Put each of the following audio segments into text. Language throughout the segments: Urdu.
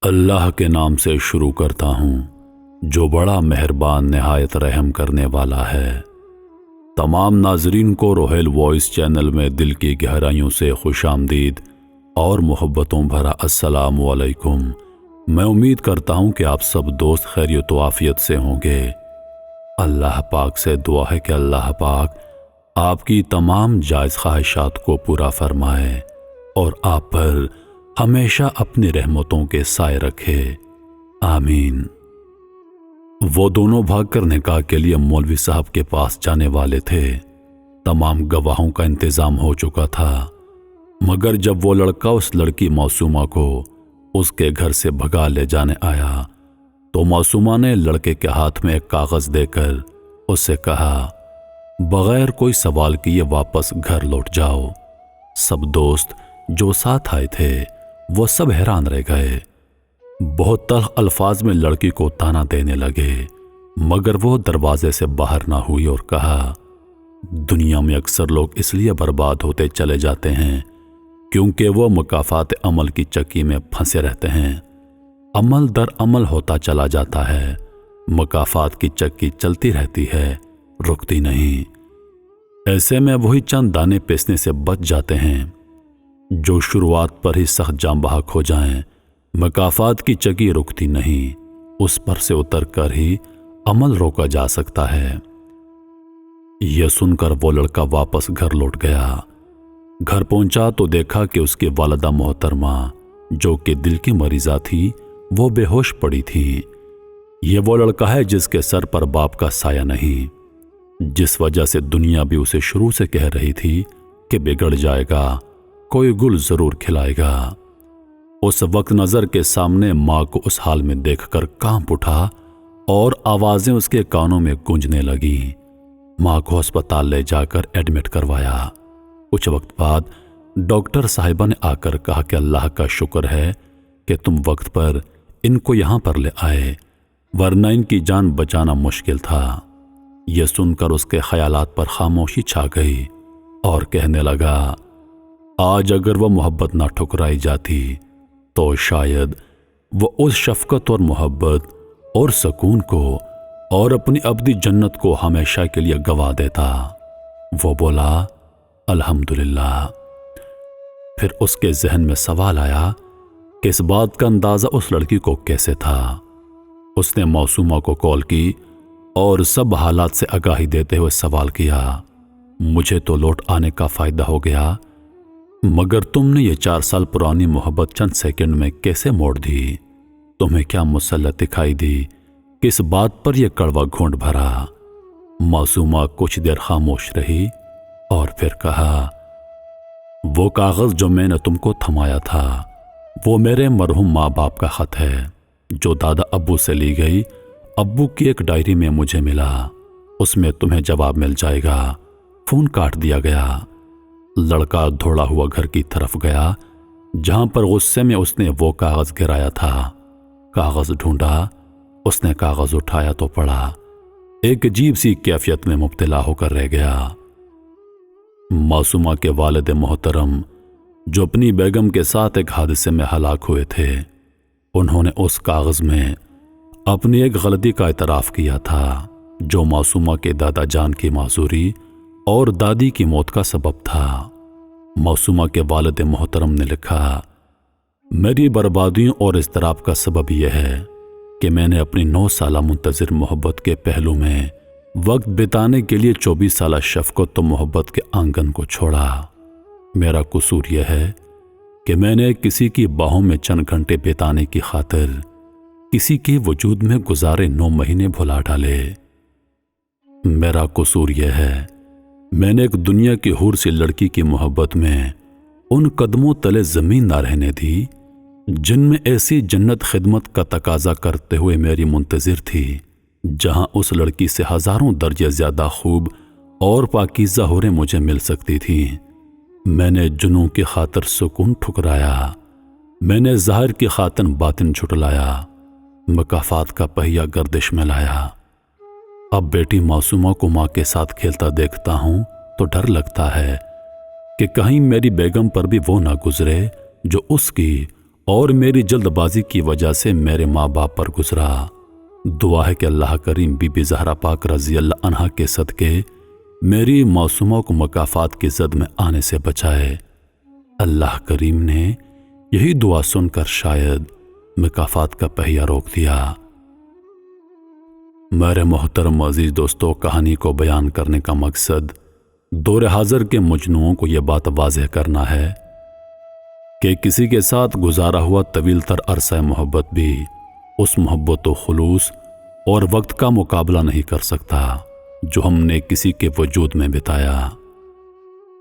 اللہ کے نام سے شروع کرتا ہوں جو بڑا مہربان نہایت رحم کرنے والا ہے۔ تمام ناظرین کو روہیل وائس چینل میں دل کی گہرائیوں سے خوش آمدید اور محبتوں بھرا السلام علیکم۔ میں امید کرتا ہوں کہ آپ سب دوست خیریت و عافیت سے ہوں گے۔ اللہ پاک سے دعا ہے کہ اللہ پاک آپ کی تمام جائز خواہشات کو پورا فرمائے اور آپ پر ہمیشہ اپنی رحمتوں کے سائے رکھے، آمین۔ وہ دونوں بھاگ کر نکاح کے لیے مولوی صاحب کے پاس جانے والے تھے۔ تمام گواہوں کا انتظام ہو چکا تھا، مگر جب وہ لڑکا اس لڑکی معصومہ کو اس کے گھر سے بھگا لے جانے آیا تو معصومہ نے لڑکے کے ہاتھ میں ایک کاغذ دے کر اس سے کہا، بغیر کوئی سوال کیے واپس گھر لوٹ جاؤ۔ سب دوست جو ساتھ آئے تھے وہ سب حیران رہ گئے۔ بہت تلخ الفاظ میں لڑکی کو تانا دینے لگے، مگر وہ دروازے سے باہر نہ ہوئی اور کہا، دنیا میں اکثر لوگ اس لیے برباد ہوتے چلے جاتے ہیں کیونکہ وہ مکافات عمل کی چکی میں پھنسے رہتے ہیں۔ عمل در عمل ہوتا چلا جاتا ہے، مکافات کی چکی چلتی رہتی ہے، رکتی نہیں۔ ایسے میں وہی چند دانے پیسنے سے بچ جاتے ہیں جو شروعات پر ہی سخت جاں بحق ہو جائیں۔ مکافات کی چکی رکتی نہیں، اس پر سے اتر کر ہی عمل روکا جا سکتا ہے۔ یہ سن کر وہ لڑکا واپس گھر لوٹ گیا۔ گھر پہنچا تو دیکھا کہ اس کی والدہ محترمہ جو کہ دل کی مریضہ تھی وہ بے ہوش پڑی تھی۔ یہ وہ لڑکا ہے جس کے سر پر باپ کا سایہ نہیں، جس وجہ سے دنیا بھی اسے شروع سے کہہ رہی تھی کہ بگڑ جائے گا، کوئی گل ضرور کھلائے گا۔ اس وقت نظر کے سامنے ماں کو اس حال میں دیکھ کر کانپ اٹھا اور آوازیں اس کے کانوں میں گونجنے لگیں۔ ماں کو ہسپتال لے جا کر ایڈمٹ کروایا۔ کچھ وقت بعد ڈاکٹر صاحبہ نے آ کر کہا کہ اللہ کا شکر ہے کہ تم وقت پر ان کو یہاں پر لے آئے، ورنہ ان کی جان بچانا مشکل تھا۔ یہ سن کر اس کے خیالات پر خاموشی چھا گئی اور کہنے لگا، آج اگر وہ محبت نہ ٹھکرائی جاتی تو شاید وہ اس شفقت اور محبت اور سکون کو اور اپنی ابدی جنت کو ہمیشہ کے لیے گوا دیتا۔ وہ بولا، الحمدللہ۔ پھر اس کے ذہن میں سوال آیا کہ اس بات کا اندازہ اس لڑکی کو کیسے تھا۔ اس نے معصومہ کو کال کی اور سب حالات سے آگاہی دیتے ہوئے سوال کیا، مجھے تو لوٹ آنے کا فائدہ ہو گیا، مگر تم نے یہ 4 سال پرانی محبت چند سیکنڈ میں کیسے موڑ دی؟ تمہیں کیا مسلط دکھائی دی؟ کس بات پر یہ کڑوا گھونٹ بھرا؟ معصومہ کچھ دیر خاموش رہی اور پھر کہا، وہ کاغذ جو میں نے تم کو تھمایا تھا وہ میرے مرحوم ماں باپ کا خط ہے جو دادا ابو سے لی گئی ابو کی ایک ڈائری میں مجھے ملا۔ اس میں تمہیں جواب مل جائے گا۔ فون کاٹ دیا گیا۔ لڑکا دوڑا ہوا گھر کی طرف گیا جہاں پر غصے میں اس نے وہ کاغذ گرایا تھا۔ کاغذ ڈھونڈا، اس نے کاغذ اٹھایا تو پڑھا۔ ایک عجیب سی کیفیت میں مبتلا ہو کر رہ گیا۔ معصومہ کے والد محترم جو اپنی بیگم کے ساتھ ایک حادثے میں ہلاک ہوئے تھے، انہوں نے اس کاغذ میں اپنی ایک غلطی کا اعتراف کیا تھا جو معصومہ کے دادا جان کی معذوری اور دادی کی موت کا سبب تھا۔ معصومہ کے والد محترم نے لکھا، میری بربادیوں اور اضطراب کا سبب یہ ہے کہ میں نے اپنی 9 سالہ منتظر محبت کے پہلو میں وقت بتانے کے لیے 24 سالہ شفقت و محبت کے آنگن کو چھوڑا۔ میرا قصور یہ ہے کہ میں نے کسی کی باہوں میں چند گھنٹے بتانے کی خاطر کسی کے وجود میں گزارے 9 مہینے بھلا ڈالے۔ میرا قصور یہ ہے میں نے ایک دنیا کی حور سی لڑکی کی محبت میں ان قدموں تلے زمین نہ رہنے دی جن میں ایسی جنت خدمت کا تقاضا کرتے ہوئے میری منتظر تھی، جہاں اس لڑکی سے ہزاروں درجے زیادہ خوب اور پاکیزہ حوریں مجھے مل سکتی تھیں۔ میں نے جنوں کی خاطر سکون ٹھکرایا، میں نے ظاہر کی خاطر باطن جھٹلایا، مکافات کا پہیہ گردش میں لایا۔ اب بیٹی معصومہ کو ماں کے ساتھ کھیلتا دیکھتا ہوں تو ڈر لگتا ہے کہ کہیں میری بیگم پر بھی وہ نہ گزرے جو اس کی اور میری جلد بازی کی وجہ سے میرے ماں باپ پر گزرا۔ دعا ہے کہ اللہ کریم بی بی زہرا پاک رضی اللہ عنہا کے صدقے میری معصوموں کو مکافات کی زد میں آنے سے بچائے۔ اللہ کریم نے یہی دعا سن کر شاید مکافات کا پہیہ روک دیا۔ میرے محترم عزیز دوستو، کہانی کو بیان کرنے کا مقصد دور حاضر کے مجنوؤں کو یہ بات واضح کرنا ہے کہ کسی کے ساتھ گزارا ہوا طویل تر عرصہ محبت بھی اس محبت و خلوص اور وقت کا مقابلہ نہیں کر سکتا جو ہم نے کسی کے وجود میں بتایا۔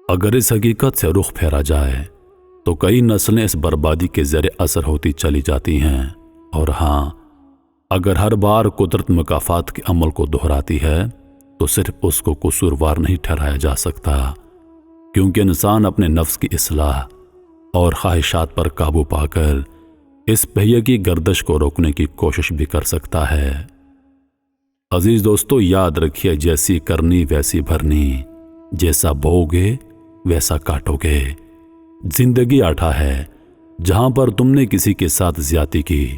اگر اس حقیقت سے رخ پھیرا جائے تو کئی نسلیں اس بربادی کے زیر اثر ہوتی چلی جاتی ہیں، اور ہاں، اگر ہر بار قدرت مکافات کے عمل کو دہراتی ہے تو صرف اس کو قصوروار نہیں ٹھہرایا جا سکتا، کیونکہ انسان اپنے نفس کی اصلاح اور خواہشات پر قابو پا کر اس پہیے کی گردش کو روکنے کی کوشش بھی کر سکتا ہے۔ عزیز دوستو، یاد رکھیے، جیسی کرنی ویسی بھرنی، جیسا بوؤ گے ویسا کاٹو گے۔ زندگی آٹھا ہے، جہاں پر تم نے کسی کے ساتھ زیادتی کی،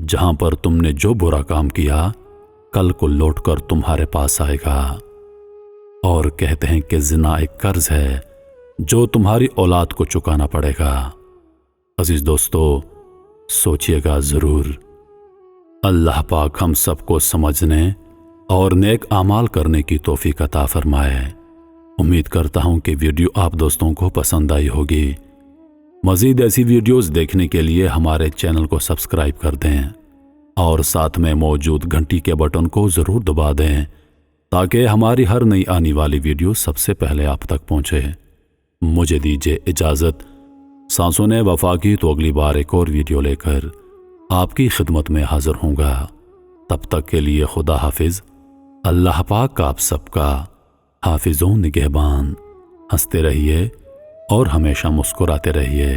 جہاں پر تم نے جو برا کام کیا، کل کو لوٹ کر تمہارے پاس آئے گا۔ اور کہتے ہیں کہ زنا ایک قرض ہے جو تمہاری اولاد کو چکانا پڑے گا۔ عزیز دوستو، سوچئے گا ضرور۔ اللہ پاک ہم سب کو سمجھنے اور نیک اعمال کرنے کی توفیق عطا فرمائے۔ امید کرتا ہوں کہ ویڈیو آپ دوستوں کو پسند آئی ہوگی۔ مزید ایسی ویڈیوز دیکھنے کے لیے ہمارے چینل کو سبسکرائب کر دیں اور ساتھ میں موجود گھنٹی کے بٹن کو ضرور دبا دیں تاکہ ہماری ہر نئی آنے والی ویڈیو سب سے پہلے آپ تک پہنچے۔ مجھے دیجیے اجازت، سانسوں نے وفا کی تو اگلی بار ایک اور ویڈیو لے کر آپ کی خدمت میں حاضر ہوں گا۔ تب تک کے لیے خدا حافظ۔ اللہ پاک آپ سب کا حافظ و نگہبان۔ ہنستے رہیے اور ہمیشہ مسکراتے رہیے۔